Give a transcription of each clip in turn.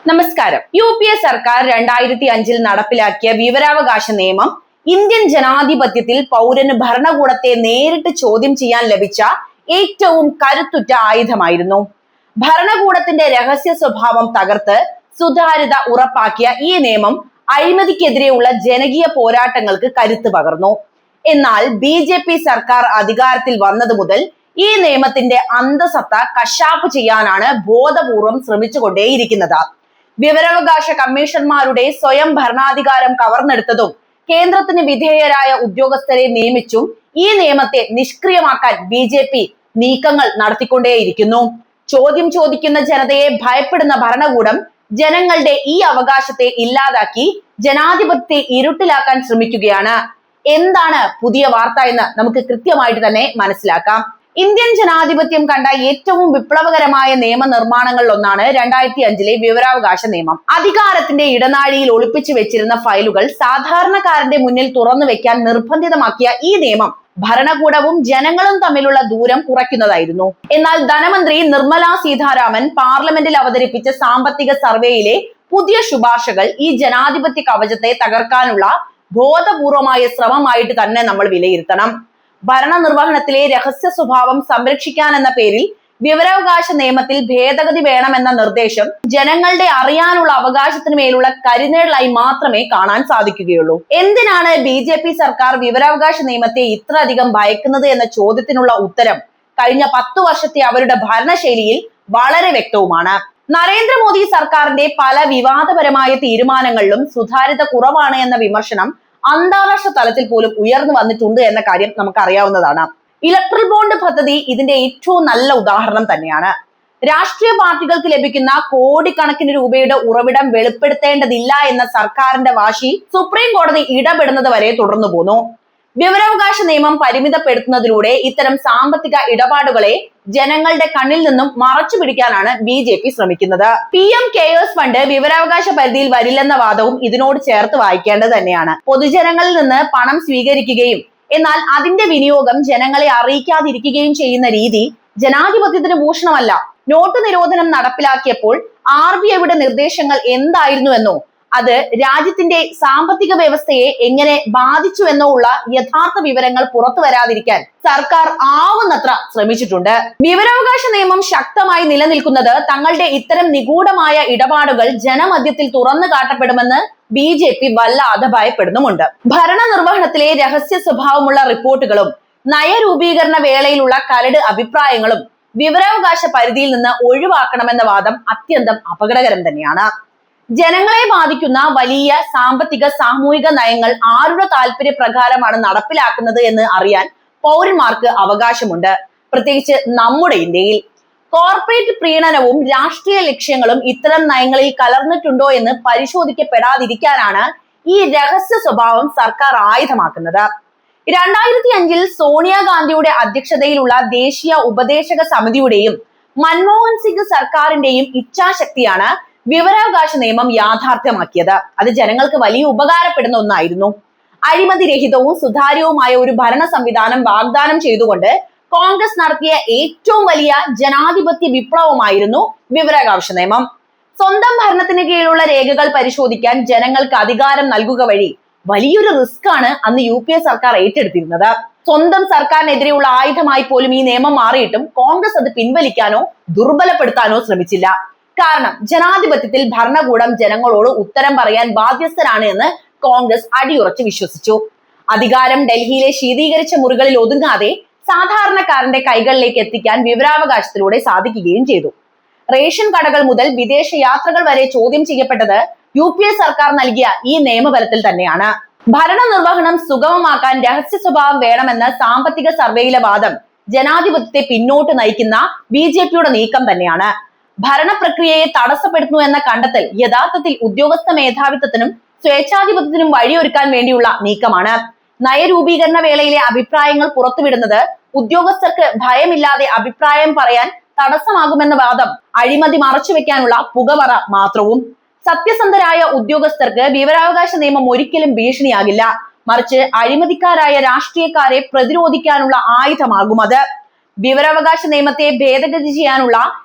നമസ്കാരം. UPA സർക്കാർ 2005 നടപ്പിലാക്കിയ വിവരാവകാശ നിയമം ഇന്ത്യൻ ജനാധിപത്യത്തിൽ പൗരന് ഭരണകൂടത്തെ നേരിട്ട് ചോദ്യം ചെയ്യാൻ ലഭിച്ച ഏറ്റവും കരുത്തുറ്റ ആയുധമായിരുന്നു. ഭരണകൂടത്തിന്റെ രഹസ്യ സ്വഭാവം തകർത്ത് സുതാര്യത ഉറപ്പാക്കിയ ഈ നിയമം അഴിമതിക്കെതിരെയുള്ള ജനകീയ പോരാട്ടങ്ങൾക്ക് കരുത്ത് പകർന്നു. എന്നാൽ BJP സർക്കാർ അധികാരത്തിൽ വന്നത് മുതൽ ഈ നിയമത്തിന്റെ അന്തസത്ത കശാപ്പ് ചെയ്യാനാണ് ബോധപൂർവം ശ്രമിച്ചുകൊണ്ടേയിരിക്കുന്നത്. വിവരാവകാശ കമ്മീഷന്മാരുടെ സ്വയം ഭരണാധികാരം കവർന്നെടുത്തതും കേന്ദ്രത്തിന് വിധേയരായ ഉദ്യോഗസ്ഥരെ നിയമിച്ചും ഈ നിയമത്തെ നിഷ്ക്രിയമാക്കാൻ BJP നീക്കങ്ങൾ നടത്തിക്കൊണ്ടേയിരിക്കുന്നു. ചോദ്യം ചോദിക്കുന്ന ജനതയെ ഭയപ്പെടുന്ന ഭരണകൂടം ജനങ്ങളുടെ ഈ അവകാശത്തെ ഇല്ലാതാക്കി ജനാധിപത്യത്തെ ഇരുട്ടിലാക്കാൻ ശ്രമിക്കുകയാണ്. എന്താണ് പുതിയ വാർത്ത എന്ന് നമുക്ക് കൃത്യമായിട്ട് തന്നെ മനസ്സിലാക്കാം. ഇന്ത്യൻ ജനാധിപത്യം കണ്ട ഏറ്റവും വിപ്ലവകരമായ നിയമനിർമ്മാണങ്ങളിൽ ഒന്നാണ് 2005 വിവരാവകാശ നിയമം. അധികാരത്തിന്റെ ഇടനാഴിയിൽ ഒളിപ്പിച്ചു വെച്ചിരുന്ന ഫയലുകൾ സാധാരണക്കാരന്റെ മുന്നിൽ തുറന്നു വെക്കാൻ നിർബന്ധിതമാക്കിയ ഈ നിയമം ഭരണകൂടവും ജനങ്ങളും തമ്മിലുള്ള ദൂരം കുറയ്ക്കുന്നതായിരുന്നു. എന്നാൽ ധനമന്ത്രി നിർമ്മല സീതാരാമൻ പാർലമെന്റിൽ അവതരിപ്പിച്ച സാമ്പത്തിക സർവേയിലെ പുതിയ ശുപാർശകൾ ഈ ജനാധിപത്യ കവചത്തെ തകർക്കാനുള്ള ബോധപൂർവമായ ശ്രമമായിട്ട് തന്നെ നമ്മൾ വിലയിരുത്തണം. ഭരണനിർവഹണത്തിലെ രഹസ്യ സ്വഭാവം സംരക്ഷിക്കാൻ എന്ന പേരിൽ വിവരാവകാശ നിയമത്തിൽ ഭേദഗതി വേണമെന്ന നിർദ്ദേശം ജനങ്ങളുടെ അറിയാനുള്ള അവകാശത്തിന് മേലുള്ള കരിനിഴലായി മാത്രമേ കാണാൻ സാധിക്കുകയുള്ളൂ. എന്തിനാണ് BJP സർക്കാർ വിവരാവകാശ നിയമത്തെ ഇത്രയധികം ഭയക്കുന്നത് എന്ന ചോദ്യത്തിനുള്ള ഉത്തരം കഴിഞ്ഞ 10 വർഷത്തെ അവരുടെ ഭരണശൈലിയിൽ വളരെ വ്യക്തവുമാണ്. നരേന്ദ്രമോദി സർക്കാരിന്റെ പല വിവാദപരമായ തീരുമാനങ്ങളിലും സുതാര്യത കുറവാണ് എന്ന വിമർശനം അന്താരാഷ്ട്ര തലത്തിൽ പോലും ഉയർന്നു വന്നിട്ടുണ്ട് എന്ന കാര്യം നമുക്കറിയാവുന്നതാണ്. ഇലക്ട്രൽ ബോണ്ട് പദ്ധതി ഇതിന്റെ ഏറ്റവും നല്ല ഉദാഹരണം തന്നെയാണ്. രാഷ്ട്രീയ പാർട്ടികൾക്ക് ലഭിക്കുന്ന കോടിക്കണക്കിന് രൂപയുടെ ഉറവിടം വെളിപ്പെടുത്തേണ്ടതില്ല എന്ന സർക്കാരിന്റെ വാശി സുപ്രീം കോടതി ഇടപെടുന്നത് വരെ തുടർന്നു പോന്നു. വിവരാവകാശ നിയമം പരിമിതപ്പെടുത്തുന്നതിലൂടെ ഇത്തരം സാമ്പത്തിക ഇടപാടുകളെ ജനങ്ങളുടെ കണ്ണിൽ നിന്നും മറച്ചു പിടിക്കാനാണ് BJP ശ്രമിക്കുന്നത്. PM കെയേഴ്സ് ഫണ്ട് വിവരാവകാശ പരിധിയിൽ വരില്ലെന്ന വാദവും ഇതിനോട് ചേർത്ത് വായിക്കേണ്ടത് തന്നെയാണ്. പൊതുജനങ്ങളിൽ നിന്ന് പണം സ്വീകരിക്കുകയും എന്നാൽ അതിന്റെ വിനിയോഗം ജനങ്ങളെ അറിയിക്കാതിരിക്കുകയും ചെയ്യുന്ന രീതി ജനാധിപത്യത്തിന് ഭൂഷണമല്ല. നോട്ട് നിരോധനം നടപ്പിലാക്കിയപ്പോൾ RBIയുടെ നിർദ്ദേശങ്ങൾ എന്തായിരുന്നുവെന്നോ അത് രാജ്യത്തിന്റെ സാമ്പത്തിക വ്യവസ്ഥയെ എങ്ങനെ ബാധിച്ചു എന്നോ ഉള്ള യഥാർത്ഥ വിവരങ്ങൾ പുറത്തു വരാതിരിക്കാൻ സർക്കാർ ആവുന്നത്ര ശ്രമിച്ചിട്ടുണ്ട്. വിവരാവകാശ നിയമം ശക്തമായി നിലനിൽക്കുന്നത് തങ്ങളുടെ ഇത്തരം നിഗൂഢമായ ഇടപാടുകൾ ജനമധ്യത്തിൽ തുറന്നു കാട്ടപ്പെടുമെന്ന് BJP വല്ലാതെ ഭയപ്പെടുന്നുമുണ്ട്. ഭരണനിർവഹണത്തിലെ രഹസ്യ സ്വഭാവമുള്ള റിപ്പോർട്ടുകളും നയരൂപീകരണ വേളയിലുള്ള കരട് അഭിപ്രായങ്ങളും വിവരാവകാശ പരിധിയിൽ നിന്ന് ഒഴിവാക്കണമെന്ന വാദം അത്യന്തം അപകടകരം തന്നെയാണ്. ജനങ്ങളെ ബാധിക്കുന്ന വലിയ സാമ്പത്തിക സാമൂഹിക നയങ്ങൾ ആരുടെ താല്പര്യപ്രകാരമാണ് നടപ്പിലാക്കുന്നത് എന്ന് അറിയാൻ പൗരന്മാർക്ക് അവകാശമുണ്ട്. പ്രത്യേകിച്ച് നമ്മുടെ ഇന്ത്യയിൽ കോർപ്പറേറ്റ് പ്രീണനവും രാഷ്ട്രീയ ലക്ഷ്യങ്ങളും ഇത്തരം നയങ്ങളിൽ കലർന്നിട്ടുണ്ടോ എന്ന് പരിശോധിക്കപ്പെടാതിരിക്കാനാണ് ഈ രഹസ്യ സ്വഭാവം സർക്കാർ ആയുധമാക്കുന്നത്. 2005 സോണിയാഗാന്ധിയുടെ അധ്യക്ഷതയിലുള്ള ദേശീയ ഉപദേശക സമിതിയുടെയും മൻമോഹൻ സിംഗ് സർക്കാരിന്റെയും ഇച്ഛാശക്തിയാണ് വിവരാവകാശ നിയമം യാഥാർത്ഥ്യമാക്കിയത്. അത് ജനങ്ങൾക്ക് വലിയ ഉപകാരപ്പെടുന്ന ഒന്നായിരുന്നു. അഴിമതിരഹിതവും സുതാര്യവുമായ ഒരു ഭരണ സംവിധാനം വാഗ്ദാനം ചെയ്തുകൊണ്ട് കോൺഗ്രസ് നടത്തിയ ഏറ്റവും വലിയ ജനാധിപത്യ വിപ്ലവമായിരുന്നു വിവരാവകാശ നിയമം. സ്വന്തം ഭരണത്തിന് കീഴിലുള്ള രേഖകൾ പരിശോധിക്കാൻ ജനങ്ങൾക്ക് അധികാരം നൽകുക വഴി വലിയൊരു റിസ്ക് ആണ് അന്ന് UPA സർക്കാർ ഏറ്റെടുത്തിരുന്നത്. സ്വന്തം സർക്കാരിനെതിരെയുള്ള ആയുധമായി പോലും ഈ നിയമം മാറിയിട്ടും കോൺഗ്രസ് അത് പിൻവലിക്കാനോ ദുർബലപ്പെടുത്താനോ ശ്രമിച്ചില്ല. കാരണം ജനാധിപത്യത്തിൽ ഭരണകൂടം ജനങ്ങളോട് ഉത്തരം പറയാൻ ബാധ്യസ്ഥരാണ് എന്ന് കോൺഗ്രസ് അടിയുറച്ച് വിശ്വസിച്ചു. അധികാരം ഡൽഹിയിലെ ശീതീകരിച്ച മുറികളിൽ ഒതുങ്ങാതെ സാധാരണക്കാരന്റെ കൈകളിലേക്ക് എത്തിക്കാൻ വിവരാവകാശത്തിലൂടെ സാധിക്കുകയും ചെയ്തു. റേഷൻ കടകൾ മുതൽ വിദേശ യാത്രകൾ വരെ ചോദ്യം ചെയ്യപ്പെട്ടത് UPA സർക്കാർ നൽകിയ ഈ നിയമബലത്തിൽ തന്നെയാണ്. ഭരണനിർവഹണം സുഗമമാക്കാൻ രഹസ്യ സ്വഭാവം വേണമെന്ന സാമ്പത്തിക സർവേയിലെ വാദം ജനാധിപത്യത്തെ പിന്നോട്ട് നയിക്കുന്ന BJPയുടെ നീക്കം തന്നെയാണ്. ഭരണപ്രക്രിയയെ തടസ്സപ്പെടുത്തുന്നു എന്ന കണ്ടെത്തൽ യഥാർത്ഥത്തിൽ ഉദ്യോഗസ്ഥ മേധാവിത്വത്തിനും സ്വേച്ഛാധിപത്യത്തിനും വഴിയൊരുക്കാൻ വേണ്ടിയുള്ള നീക്കമാണ്. നയരൂപീകരണ വേളയിലെ അഭിപ്രായങ്ങൾ പുറത്തുവിടുന്നത് ഉദ്യോഗസ്ഥർക്ക് ഭയമില്ലാതെ അഭിപ്രായം പറയാൻ തടസ്സമാകുമെന്ന വാദം അഴിമതി മറച്ചുവെക്കാനുള്ള പുകമറ മാത്രവും. സത്യസന്ധരായ ഉദ്യോഗസ്ഥർക്ക് വിവരാവകാശ നിയമം ഒരിക്കലും ഭീഷണിയാകില്ല. മറിച്ച് അഴിമതിക്കാരായ രാഷ്ട്രീയക്കാരെ പ്രതിരോധിക്കാനുള്ള ആയുധമാകും അത്. വിവരാവകാശ നിയമത്തെ ഭേദഗതി ചെയ്യാനുള്ള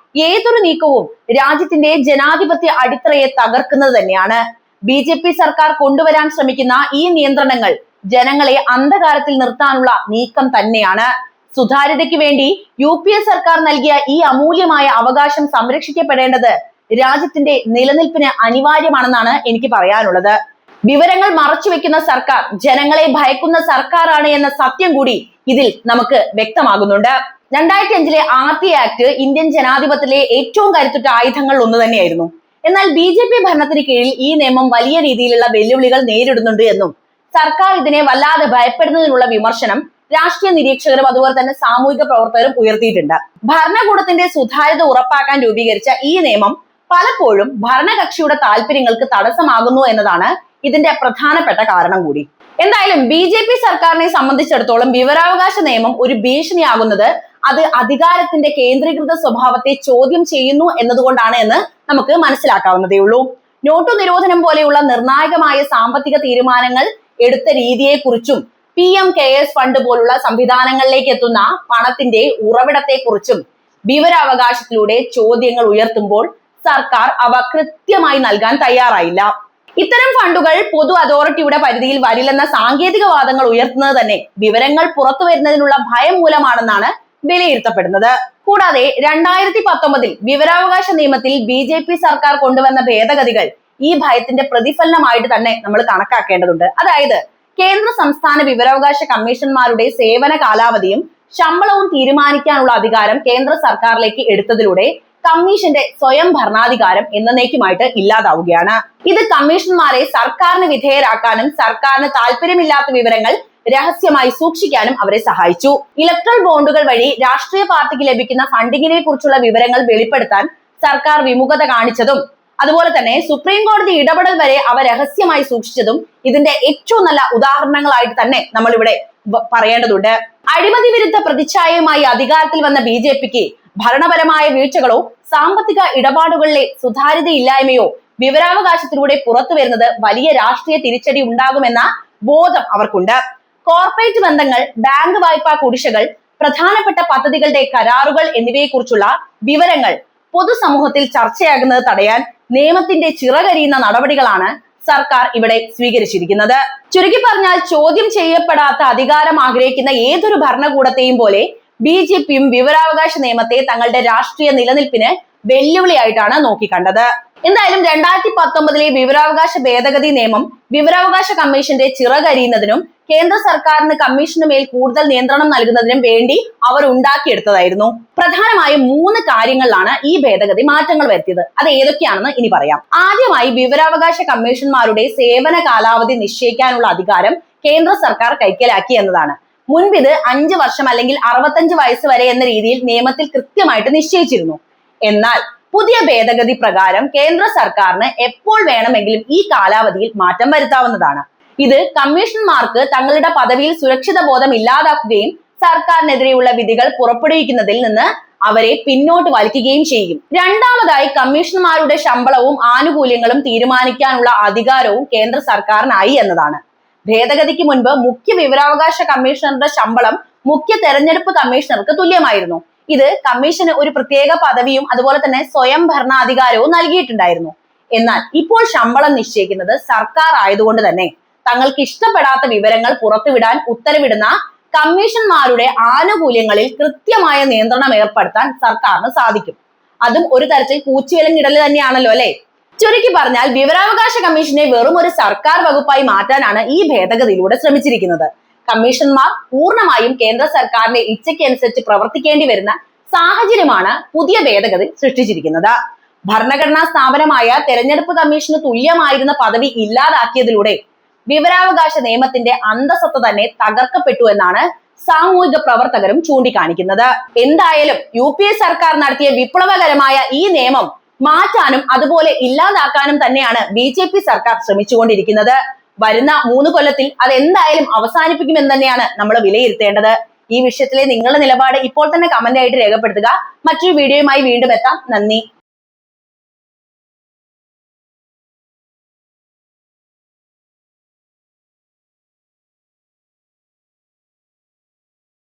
ഏതൊരു നീക്കവും രാജ്യത്തിന്റെ ജനാധിപത്യ അടിത്തറയെ തകർക്കുന്നത് തന്നെയാണ്. BJP സർക്കാർ കൊണ്ടുവരാൻ ശ്രമിക്കുന്ന ഈ നിയന്ത്രണങ്ങൾ ജനങ്ങളെ അന്ധകാരത്തിൽ നിർത്താനുള്ള നീക്കം തന്നെയാണ്. സുതാര്യതയ്ക്ക് വേണ്ടി UPA സർക്കാർ നൽകിയ ഈ അമൂല്യമായ അവകാശം സംരക്ഷിക്കപ്പെടേണ്ടത് രാജ്യത്തിന്റെ നിലനിൽപ്പിന് അനിവാര്യമാണെന്നാണ് എനിക്ക് പറയാനുള്ളത്. വിവരങ്ങൾ മറച്ചുവെക്കുന്ന സർക്കാർ ജനങ്ങളെ ഭയക്കുന്ന സർക്കാരാണ് എന്ന സത്യം കൂടി ഇതിൽ നമുക്ക് വ്യക്തമാകുന്നുണ്ട്. 2005 RT ആക്ട് ഇന്ത്യൻ ജനാധിപത്യത്തിലെ ഏറ്റവും കരുത്തുറ്റ ആയുധങ്ങളിൽ ഒന്ന് തന്നെയായിരുന്നു. എന്നാൽ BJP ഭരണത്തിന് കീഴിൽ ഈ നിയമം വലിയ രീതിയിലുള്ള വെല്ലുവിളികൾ നേരിടുന്നുണ്ട് എന്നും സർക്കാർ ഇതിനെ വല്ലാതെ ഭയപ്പെടുന്നതിനുള്ള വിമർശനം രാഷ്ട്രീയ നിരീക്ഷകരും അതുപോലെ തന്നെ സാമൂഹിക പ്രവർത്തകരും ഉയർത്തിയിട്ടുണ്ട്. ഭരണകൂടത്തിന്റെ സുതാര്യത ഉറപ്പാക്കാൻ രൂപീകരിച്ച ഈ നിയമം പലപ്പോഴും ഭരണകക്ഷിയുടെ താല്പര്യങ്ങൾക്ക് തടസ്സമാകുന്നു എന്നതാണ് ഇതിന്റെ പ്രധാനപ്പെട്ട കാരണം കൂടി. എന്തായാലും BJP സർക്കാരിനെ സംബന്ധിച്ചിടത്തോളം വിവരാവകാശ നിയമം ഒരു ഭീഷണിയാകുന്നത് അത് അധികാരത്തിന്റെ കേന്ദ്രീകൃത സ്വഭാവത്തെ ചോദ്യം ചെയ്യുന്നു എന്നതുകൊണ്ടാണ് എന്ന് നമുക്ക് മനസ്സിലാക്കാവുന്നതേ ഉള്ളൂ. നോട്ടു നിരോധനം പോലെയുള്ള നിർണായകമായ സാമ്പത്തിക തീരുമാനങ്ങൾ എടുത്ത രീതിയെക്കുറിച്ചും PM CARES ഫണ്ട് പോലുള്ള സംവിധാനങ്ങളിലേക്ക് എത്തുന്ന പണത്തിന്റെ ഉറവിടത്തെക്കുറിച്ചും വിവരാവകാശത്തിലൂടെ ചോദ്യങ്ങൾ ഉയർത്തുമ്പോൾ സർക്കാർ അവ കൃത്യമായി നൽകാൻ തയ്യാറായില്ല. ഇത്തരം ഫണ്ടുകൾ പൊതു അതോറിറ്റിയുടെ പരിധിയിൽ വരില്ലെന്ന സാങ്കേതിക വാദങ്ങൾ ഉയർത്തുന്നത് തന്നെ വിവരങ്ങൾ പുറത്തു വരുന്നതിനുള്ള ഭയം മൂലമാണെന്നാണ് വിലയിരുത്തപ്പെടുന്നത്. കൂടാതെ 2019 വിവരാവകാശ നിയമത്തിൽ BJP സർക്കാർ കൊണ്ടുവന്ന ഭേദഗതികൾ ഈ ഭയത്തിന്റെ പ്രതിഫലനമായിട്ട് തന്നെ നമ്മൾ കണക്കാക്കേണ്ടതുണ്ട്. അതായത് കേന്ദ്ര സംസ്ഥാന വിവരാവകാശ കമ്മീഷന്മാരുടെ സേവന കാലാവധിയും ശമ്പളവും തീരുമാനിക്കാനുള്ള അധികാരം കേന്ദ്ര സർക്കാരിലേക്ക് എടുത്തതിലൂടെ കമ്മീഷന്റെ സ്വയം ഭരണാധികാരം എന്നേക്കുമായിട്ട് ഇല്ലാതാവുകയാണ്. ഇത് കമ്മീഷന്മാരെ സർക്കാരിന് വിധേയരാക്കാനും സർക്കാരിന് താല്പര്യമില്ലാത്ത വിവരങ്ങൾ രഹസ്യമായി സൂക്ഷിക്കാനും അവരെ സഹായിച്ചു. ഇലക്ട്രൽ ബോണ്ടുകൾ വഴി രാഷ്ട്രീയ പാർട്ടിക്ക് ലഭിക്കുന്ന ഫണ്ടിങ്ങിനെ കുറിച്ചുള്ള വിവരങ്ങൾ വെളിപ്പെടുത്താൻ സർക്കാർ വിമുഖത കാണിച്ചതും അതുപോലെ തന്നെ സുപ്രീം കോടതി ഇടപെടൽ വരെ അവ രഹസ്യമായി സൂക്ഷിച്ചതും ഇതിന്റെ ഏറ്റവും നല്ല ഉദാഹരണങ്ങളായിട്ട് തന്നെ നമ്മൾ ഇവിടെ പറയേണ്ടതുണ്ട്. അഴിമതി വിരുദ്ധ പ്രതിച്ഛായയുമായി അധികാരത്തിൽ വന്ന BJPക്ക് ഭരണപരമായ വീഴ്ചകളോ സാമ്പത്തിക ഇടപാടുകളിലെ സുതാര്യതയില്ലായ്മയോ വിവരാവകാശത്തിലൂടെ പുറത്തു വരുന്നത് വലിയ രാഷ്ട്രീയ തിരിച്ചടി ഉണ്ടാകുമെന്ന ബോധം അവർക്കുണ്ട്. കോർപ്പറേറ്റ് ബന്ധങ്ങൾ, ബാങ്ക് വായ്പാ കുടിശ്ശികൾ, പ്രധാനപ്പെട്ട പദ്ധതികളുടെ കരാറുകൾ എന്നിവയെക്കുറിച്ചുള്ള വിവരങ്ങൾ പൊതുസമൂഹത്തിൽ ചർച്ചയാകുന്നത് തടയാൻ നിയമത്തിന്റെ ചിറകരിയുന്ന നടപടികളാണ് സർക്കാർ ഇവിടെ സ്വീകരിച്ചിരിക്കുന്നത്. ചുരുക്കി പറഞ്ഞാൽ ചോദ്യം ചെയ്യപ്പെടാത്ത അധികാരം ആഗ്രഹിക്കുന്ന ഏതൊരു ഭരണകൂടത്തെയും പോലെ BJPയും വിവരാവകാശ നിയമത്തെ തങ്ങളുടെ രാഷ്ട്രീയ നിലനിൽപ്പിന് വെല്ലുവിളിയായിട്ടാണ് നോക്കിക്കണ്ടത്. എന്തായാലും 2019 വിവരാവകാശ ഭേദഗതി നിയമം വിവരാവകാശ കമ്മീഷന്റെ ചിറകരിയുന്നതിനും കേന്ദ്ര സർക്കാരിന് കമ്മീഷന് മേൽ കൂടുതൽ നിയന്ത്രണം നൽകുന്നതിനും വേണ്ടി അവർ ഉണ്ടാക്കിയെടുത്തതായിരുന്നു. പ്രധാനമായും 3 കാര്യങ്ങളിലാണ് ഈ ഭേദഗതി മാറ്റങ്ങൾ വരുത്തിയത്. അത് ഏതൊക്കെയാണെന്ന് ഇനി പറയാം. ആദ്യമായി വിവരാവകാശ കമ്മീഷന്മാരുടെ സേവന കാലാവധി നിശ്ചയിക്കാനുള്ള അധികാരം കേന്ദ്ര സർക്കാർ കൈക്കലാക്കി എന്നതാണ്. മുൻപ് ഇത് 5 വർഷം അല്ലെങ്കിൽ 65 വയസ്സ് വരെ എന്ന രീതിയിൽ നിയമത്തിൽ കൃത്യമായിട്ട് നിശ്ചയിച്ചിരുന്നു. എന്നാൽ പുതിയ ഭേദഗതി പ്രകാരം കേന്ദ്ര സർക്കാരിന് എപ്പോൾ വേണമെങ്കിലും ഈ കാലാവധിയിൽ മാറ്റം വരുത്താവുന്നതാണ്. ഇത് കമ്മീഷണർമാർക്ക് തങ്ങളുടെ പദവിയിൽ സുരക്ഷിത ബോധം ഇല്ലാതാക്കുകയും സർക്കാരിനെതിരെയുള്ള വിധികൾ പുറപ്പെടുവിക്കുന്നതിൽ നിന്ന് അവരെ പിന്നോട്ട് വലിക്കുകയും ചെയ്യും. രണ്ടാമതായി കമ്മീഷണർമാരുടെ ശമ്പളവും ആനുകൂല്യങ്ങളും തീരുമാനിക്കാനുള്ള അധികാരവും കേന്ദ്ര സർക്കാരിനായി എന്നതാണ്. ഭേദഗതിക്ക് മുൻപ് മുഖ്യ വിവരാവകാശ കമ്മീഷണറുടെ ശമ്പളം മുഖ്യ തെരഞ്ഞെടുപ്പ് കമ്മീഷണർക്ക് തുല്യമായിരുന്നു. ഇത് കമ്മീഷന് ഒരു പ്രത്യേക പദവിയും അതുപോലെ തന്നെ സ്വയം ഭരണാധികാരവും നൽകിയിട്ടുണ്ടായിരുന്നു. എന്നാൽ ഇപ്പോൾ ശമ്പളം നിശ്ചയിക്കുന്നത് സർക്കാർ ആയതുകൊണ്ട് തന്നെ തങ്ങൾക്ക് ഇഷ്ടപ്പെടാത്ത വിവരങ്ങൾ പുറത്തുവിടാൻ ഉത്തരവിടുന്ന കമ്മീഷന്മാരുടെ ആനുകൂല്യങ്ങളിൽ കൃത്യമായ നിയന്ത്രണം ഏർപ്പെടുത്താൻ സർക്കാരിന് സാധിക്കും. അതും ഒരു തരത്തിൽ കൂച്ചുവിലങ്ങിടൽ തന്നെയാണല്ലോ അല്ലെ. ചുരുക്കി പറഞ്ഞാൽ വിവരാവകാശ കമ്മീഷനെ വെറും ഒരു സർക്കാർ വകുപ്പായി മാറ്റാനാണ് ഈ ഭേദഗതിയിലൂടെ ശ്രമിച്ചിരിക്കുന്നത്. കമ്മീഷന്മാർ പൂർണ്ണമായും കേന്ദ്ര സർക്കാരിന്റെ ഇച്ഛയ്ക്കനുസരിച്ച് പ്രവർത്തിക്കേണ്ടി വരുന്ന സാഹചര്യമാണ് പുതിയ ഭേദഗതി സൃഷ്ടിച്ചിരിക്കുന്നത്. ഭരണഘടനാ സ്ഥാപനമായ തെരഞ്ഞെടുപ്പ് കമ്മീഷന് തുല്യമായിരുന്ന പദവി ഇല്ലാതാക്കിയതിലൂടെ വിവരാവകാശ നിയമത്തിന്റെ അന്തസത്ത തന്നെ തകർക്കപ്പെട്ടു എന്നാണ് സാമൂഹിക പ്രവർത്തകരും ചൂണ്ടിക്കാണിക്കുന്നത്. എന്തായാലും UPA സർക്കാർ നടത്തിയ വിപ്ലവകരമായ ഈ നിയമം മാറ്റാനും അതുപോലെ ഇല്ലാതാക്കാനും തന്നെയാണ് BJP സർക്കാർ ശ്രമിച്ചുകൊണ്ടിരിക്കുന്നത്. വരുന്ന 3 കൊല്ലത്തിൽ അത് എന്തായാലും അവസാനിപ്പിക്കുമെന്ന് തന്നെയാണ് നമ്മൾ വിലയിരുത്തേണ്ടത്. ഈ വിഷയത്തിലെ നിങ്ങളുടെ നിലപാട് ഇപ്പോൾ തന്നെ കമന്റ് ആയിട്ട് രേഖപ്പെടുത്തുക. മറ്റൊരു വീഡിയോയുമായി വീണ്ടും എത്താം. നന്ദി.